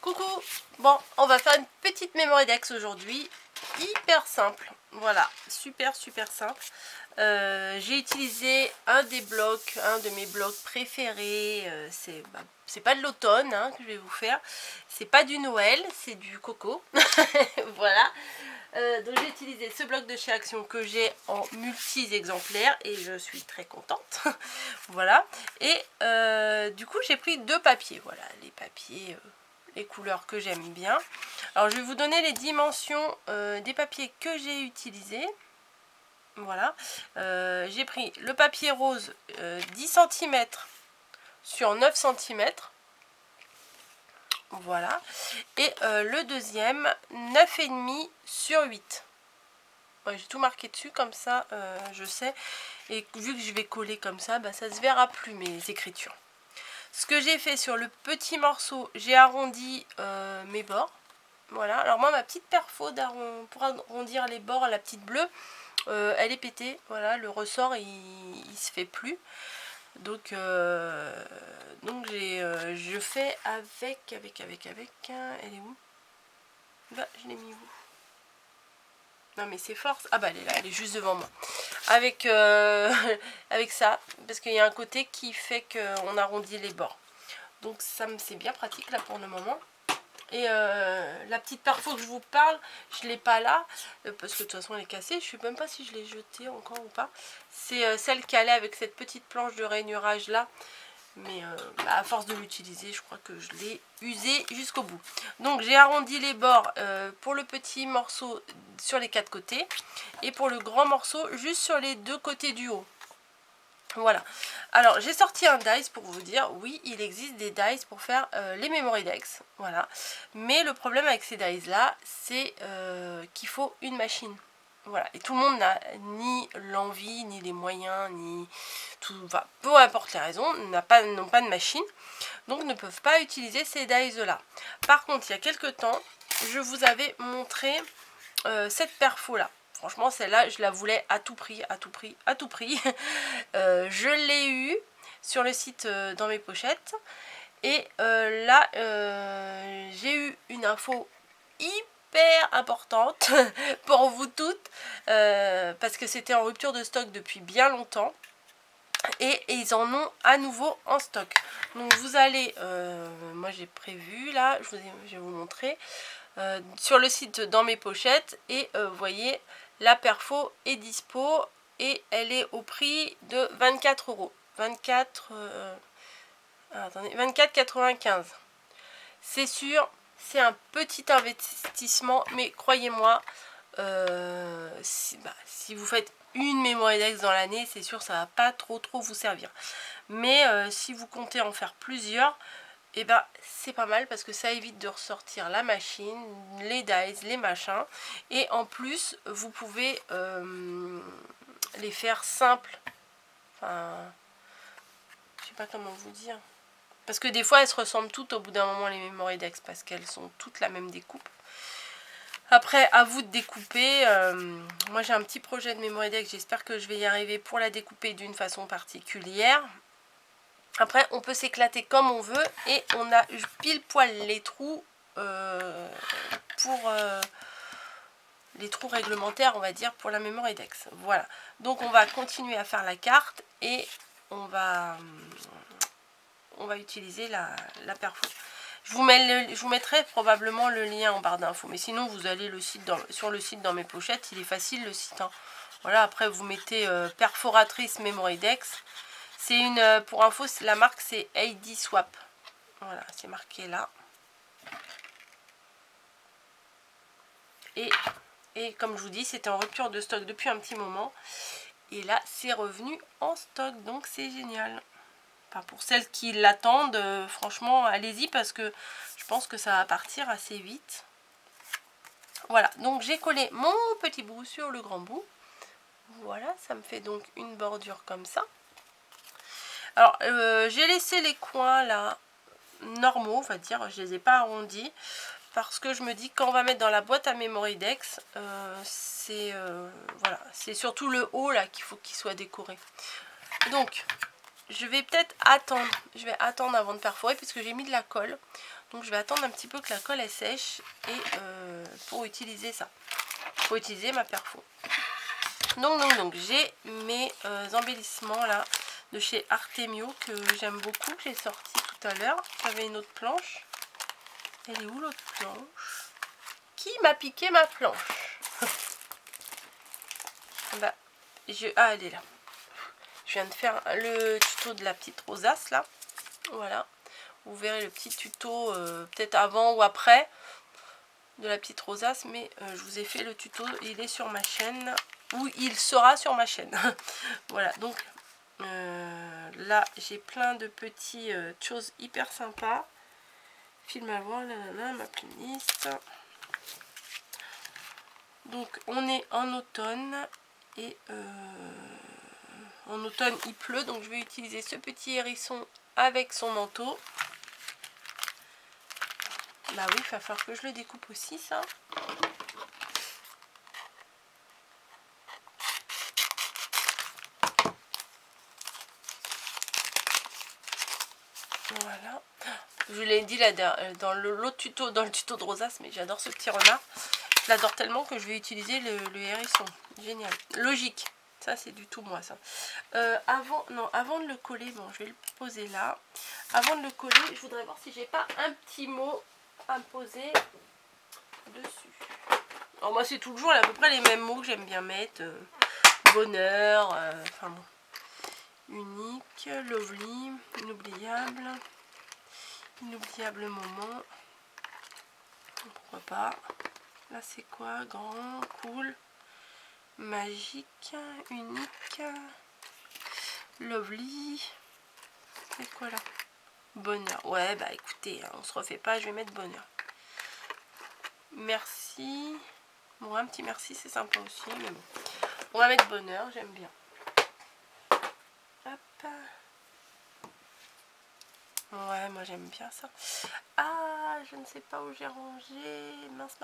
Coucou. Bon, on va faire une petite Memorydex aujourd'hui, hyper simple, voilà, super simple. J'ai utilisé un de mes blocs préférés, c'est pas de l'automne hein, que je vais vous faire, c'est pas du Noël, c'est du coco. Voilà. Donc j'ai utilisé ce bloc de chez Action que j'ai en multi exemplaires et je suis très contente. Voilà. Et du coup j'ai pris deux papiers, voilà, les papiers, les couleurs que j'aime bien. Alors je vais vous donner les dimensions des papiers que j'ai utilisés. Voilà. J'ai pris le papier rose 10 cm sur 9 cm. Voilà. Et le deuxième 9,5 sur 8. Ouais, j'ai tout marqué dessus comme ça je sais. Et vu que je vais coller comme ça, bah, ça se verra plus mes écritures. Ce que j'ai fait sur le petit morceau, j'ai arrondi mes bords. Voilà, alors moi ma petite perfo pour arrondir les bords, la petite bleue, elle est pétée. Voilà, le ressort il se fait plus. Donc je fais avec, elle est où? Là, je l'ai mis où? Non mais c'est fort. Ah bah elle est là, elle est juste devant moi. Avec, avec ça, parce qu'il y a un côté qui fait qu'on arrondit les bords. Donc ça c'est bien pratique là pour le moment. Et la petite perfo que je vous parle, je l'ai pas là, parce que de toute façon elle est cassée. Je ne sais même pas si je l'ai jetée encore ou pas. C'est celle qui allait avec cette petite planche de rainurage là. Mais bah, à force de l'utiliser, je crois que je l'ai usé jusqu'au bout. Donc j'ai arrondi les bords pour le petit morceau sur les quatre côtés. Et pour le grand morceau juste sur les deux côtés du haut. Voilà. Alors j'ai sorti un dies pour vous dire, oui il existe des dies pour faire les Memorydex. Voilà. Mais le problème avec ces dies là, c'est qu'il faut une machine. Voilà, et tout le monde n'a ni l'envie, ni les moyens, ni tout, enfin, peu importe les raisons, n'ont pas de machine, donc ne peuvent pas utiliser ces dies là. Par contre, il y a quelques temps, je vous avais montré cette perfo là. Franchement, celle-là, je la voulais à tout prix, à tout prix, à tout prix. Je l'ai eu sur le site dans mes pochettes. Et là, j'ai eu une info hyper importante pour vous toutes parce que c'était en rupture de stock depuis bien longtemps et ils en ont à nouveau en stock. Donc vous allez, moi j'ai prévu là, je vais vous montrer sur le site dans mes pochettes et vous voyez la perfo est dispo et elle est au prix de 24 €. 24,95 €. C'est sûr, c'est un petit investissement, mais croyez-moi, si vous faites une Memorydex dans l'année, c'est sûr ça va pas trop vous servir. Mais si vous comptez en faire plusieurs, et ben c'est pas mal parce que ça évite de ressortir la machine, les dies, les machins. Et en plus, vous pouvez les faire simples. Enfin, je sais pas comment vous dire. Parce que des fois, elles se ressemblent toutes au bout d'un moment, les Memorydex, parce qu'elles sont toutes la même découpe. Après, à vous de découper. Moi, j'ai un petit projet de Memorydex. J'espère que je vais y arriver pour la découper d'une façon particulière. Après, on peut s'éclater comme on veut. Et on a pile poil les trous pour... les trous réglementaires, on va dire, pour la Memorydex. Voilà. Donc, on va continuer à faire la carte. Et on va utiliser la perfo. Je vous mettrai probablement le lien en barre d'infos. Mais sinon, vous allez sur le site dans mes pochettes. Il est facile le site. Hein. Voilà, après vous mettez perforatrice Memorydex. C'est une, pour info, la marque c'est ID Swap. Voilà, c'est marqué là. Et comme je vous dis, c'était en rupture de stock depuis un petit moment. Et là, c'est revenu en stock. Donc c'est génial. Enfin, pour celles qui l'attendent, franchement, allez-y parce que je pense que ça va partir assez vite. Voilà, donc j'ai collé mon petit bout sur le grand bout. Voilà, ça me fait donc une bordure comme ça. Alors, j'ai laissé les coins là, normaux, on va dire, je les ai pas arrondis. Parce que je me dis, quand on va mettre dans la boîte à Memorydex, voilà, c'est surtout le haut là qu'il faut qu'il soit décoré. Donc, je vais peut-être attendre. Je vais attendre avant de perforer puisque j'ai mis de la colle. Donc je vais attendre un petit peu que la colle elle sèche et pour utiliser ça. Pour utiliser ma perfo. Donc j'ai mes embellissements là de chez Artemio que j'aime beaucoup, que j'ai sorti tout à l'heure. J'avais une autre planche. Elle est où l'autre planche? Qui m'a piqué ma planche? Bah, ah, elle est là. Je viens de faire le tuto de la petite rosace là. Voilà. Vous verrez le petit tuto peut-être avant ou après de la petite rosace, mais je vous ai fait le tuto, il est sur ma chaîne, ou il sera sur ma chaîne. Voilà, donc là j'ai plein de petites choses hyper sympas. Film à voir, ma playlist. Donc on est en automne et en automne il pleut, donc je vais utiliser ce petit hérisson avec son manteau. Bah oui, il va falloir que je le découpe aussi ça. Voilà. Je l'ai dit là dans l'autre tuto, dans le tuto de rosace, mais j'adore ce petit renard. Je l'adore tellement que je vais utiliser le hérisson. Génial. Logique. Ça, c'est du tout moi, ça. Avant de le coller, bon, je vais le poser là. Avant de le coller, je voudrais voir si j'ai pas un petit mot à poser dessus. Alors moi, c'est toujours à peu près les mêmes mots que j'aime bien mettre. Bonheur, enfin bon. Unique, lovely, inoubliable. Inoubliable moment. Pourquoi pas. Là, c'est quoi? Grand, cool. Magique, unique, lovely, c'est quoi là? Bonheur, ouais bah écoutez, on se refait pas, je vais mettre bonheur. Merci, bon un petit merci c'est sympa aussi, mais bon. On va mettre bonheur, j'aime bien. Hop. Ouais, moi j'aime bien ça. Ah, je ne sais pas où j'ai rangé, mince.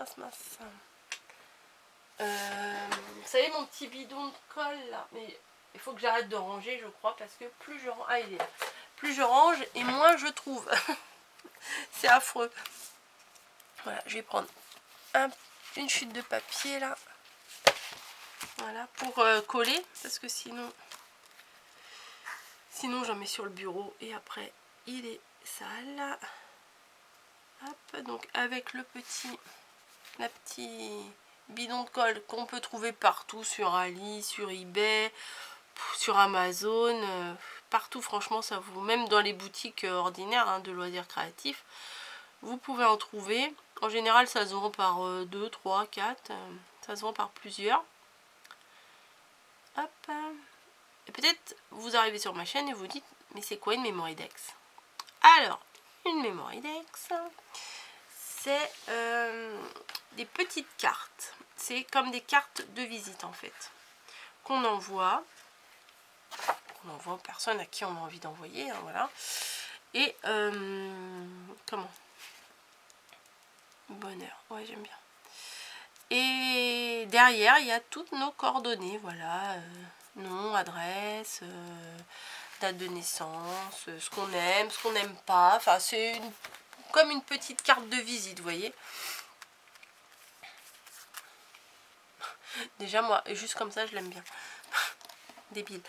Vous savez mon petit bidon de colle là, mais il faut que j'arrête de ranger je crois parce que plus je range, il est là. Plus je range et moins je trouve. C'est affreux. Voilà, je vais prendre une chute de papier là. Voilà, pour coller parce que sinon j'en mets sur le bureau et après il est sale. Hop, donc avec la petite bidon de colle qu'on peut trouver partout sur Ali, sur eBay, sur Amazon, partout franchement ça vous, même dans les boutiques ordinaires hein, de loisirs créatifs, vous pouvez en trouver. En général ça se vend par 2, 3, 4, ça se vend par plusieurs. Hop. Et peut-être vous arrivez sur ma chaîne et vous dites mais c'est quoi une Memorydex? Alors une Memorydex c'est des petites cartes, c'est comme des cartes de visite en fait, qu'on envoie aux personnes à qui on a envie d'envoyer, hein, voilà. Et comment? Bonheur, ouais j'aime bien. Et derrière il y a toutes nos coordonnées, voilà, nom, adresse, date de naissance, ce qu'on aime, ce qu'on n'aime pas, enfin c'est comme une petite carte de visite, vous voyez. Déjà moi, juste comme ça je l'aime bien. Débile.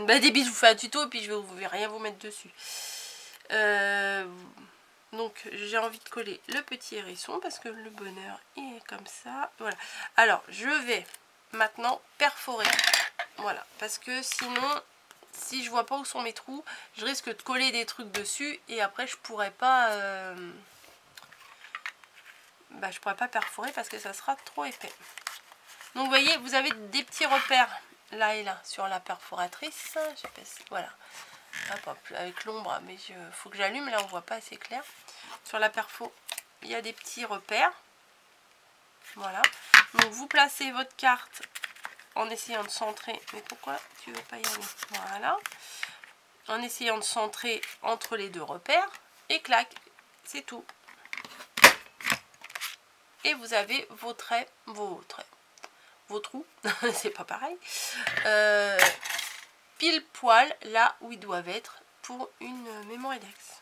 Bah débile, je vous fais un tuto et puis je vais rien vous mettre dessus. Donc j'ai envie de coller le petit hérisson parce que le bonheur il est comme ça. Voilà. Alors je vais maintenant perforer. Voilà. Parce que sinon, si je vois pas où sont mes trous, je risque de coller des trucs dessus et après je pourrais pas perforer parce que ça sera trop épais. Donc vous voyez, vous avez des petits repères là et là sur la perforatrice. Je sais pas si, voilà. Hop, avec l'ombre, mais il faut que j'allume, là on voit pas assez clair. Sur la perfo, il y a des petits repères. Voilà. Donc vous placez votre carte en essayant de centrer. Mais pourquoi tu veux pas y aller? Voilà. En essayant de centrer entre les deux repères. Et clac, c'est tout. Et vous avez vos traits, vos trous, c'est pas pareil, pile poil là où ils doivent être pour une Memorydex.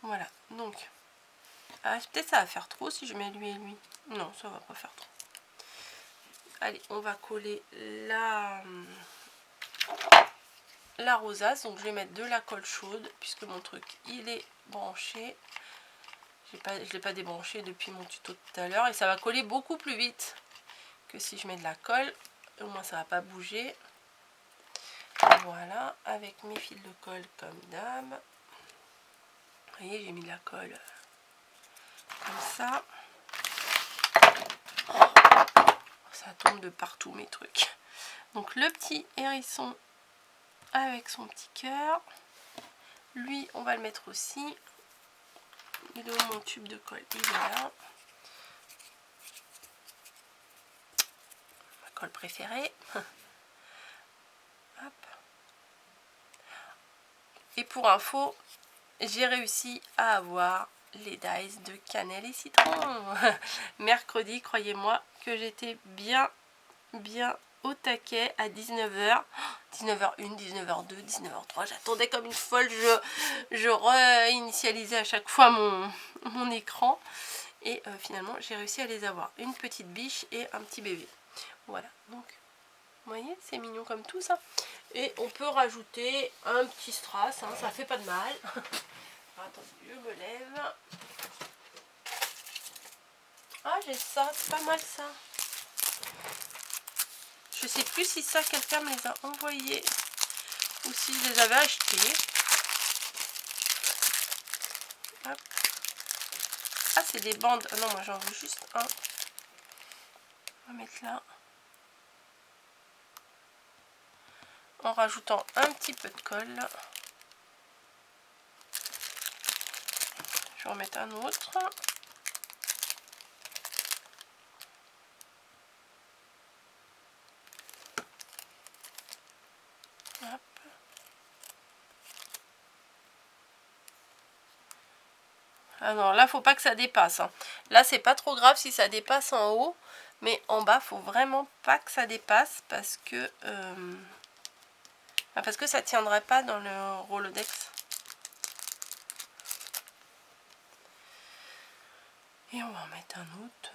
Voilà, donc Ah, peut-être ça va faire trop si je mets lui et lui. Non, ça va pas faire trop. Allez, on va coller la rosace. Donc je vais mettre de la colle chaude puisque mon truc il est branché. Je ne l'ai pas débranché depuis mon tuto de tout à l'heure. Et ça va coller beaucoup plus vite que si je mets de la colle. Au moins ça va pas bouger. Voilà, avec mes fils de colle comme d'hab. Vous voyez, j'ai mis de la colle comme ça. Oh, ça tombe de partout mes trucs. Donc le petit hérisson avec son petit cœur. Lui, on va le mettre aussi. Il est où mon tube de colle? Il est là. Ma colle préférée. Hop. Et pour info, j'ai réussi à avoir les dies de cannelle et citron. Mercredi, croyez-moi que j'étais bien au taquet à 19h. 19h01, 19h02, 19h03. J'attendais comme une folle. Je réinitialisais à chaque fois mon écran. Et finalement, j'ai réussi à les avoir. Une petite biche et un petit bébé. Voilà. Donc, vous voyez, c'est mignon comme tout ça. Et on peut rajouter un petit strass. Hein, ça fait pas de mal. Attends, je me lève. Ah, j'ai ça. C'est pas mal ça. Je sais plus si ça, quelqu'un me les a envoyés ou si je les avais achetés. Hop. Ah, c'est des bandes. Ah non, moi j'en veux juste un. On va mettre là. En rajoutant un petit peu de colle. Je vais en mettre un autre. Hop. Alors là, faut pas que ça dépasse. Hein. Là, c'est pas trop grave si ça dépasse en haut. Mais en bas, faut vraiment pas que ça dépasse parce que ça tiendrait pas dans le Rolodex. Et on va en mettre un autre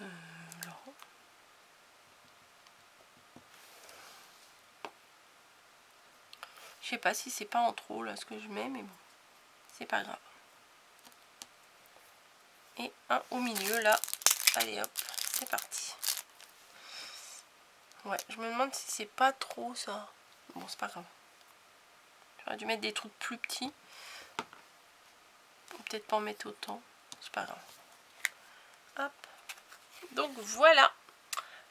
blanc. Je sais pas si c'est pas en trop là ce que je mets, mais bon, c'est pas grave. Et un au milieu là. Allez hop, c'est parti. Ouais, je me demande si c'est pas trop ça. Bon, c'est pas grave. J'aurais dû mettre des trucs plus petits. Peut-être pas en mettre autant. C'est pas grave. Hop. Donc voilà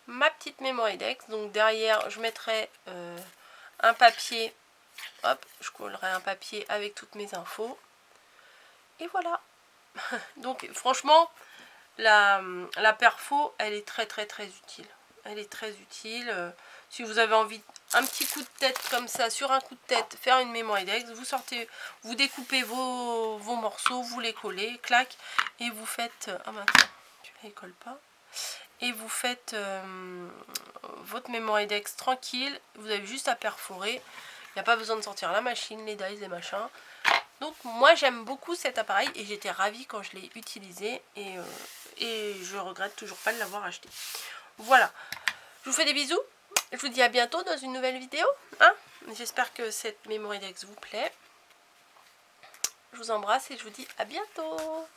ma petite Memory Dex. Donc derrière, je mettrai un papier. Hop, je collerai un papier avec toutes mes infos. Et voilà. Donc franchement, la perfo, elle est très utile. Elle est très utile. Si vous avez envie, un petit coup de tête comme ça, sur un coup de tête, faire une Memory Dex, vous sortez, vous découpez vos morceaux, vous les collez, clac, et vous faites... Ah maintenant, tu les colles pas. Et vous faites votre Memory Dex tranquille. Vous avez juste à perforer. Il n'y a pas besoin de sortir la machine, les dies, les machins. Donc moi j'aime beaucoup cet appareil et j'étais ravie quand je l'ai utilisé et je regrette toujours pas de l'avoir acheté. Voilà, je vous fais des bisous, je vous dis à bientôt dans une nouvelle vidéo. Hein, j'espère que cette Memory Dex vous plaît. Je vous embrasse et je vous dis à bientôt.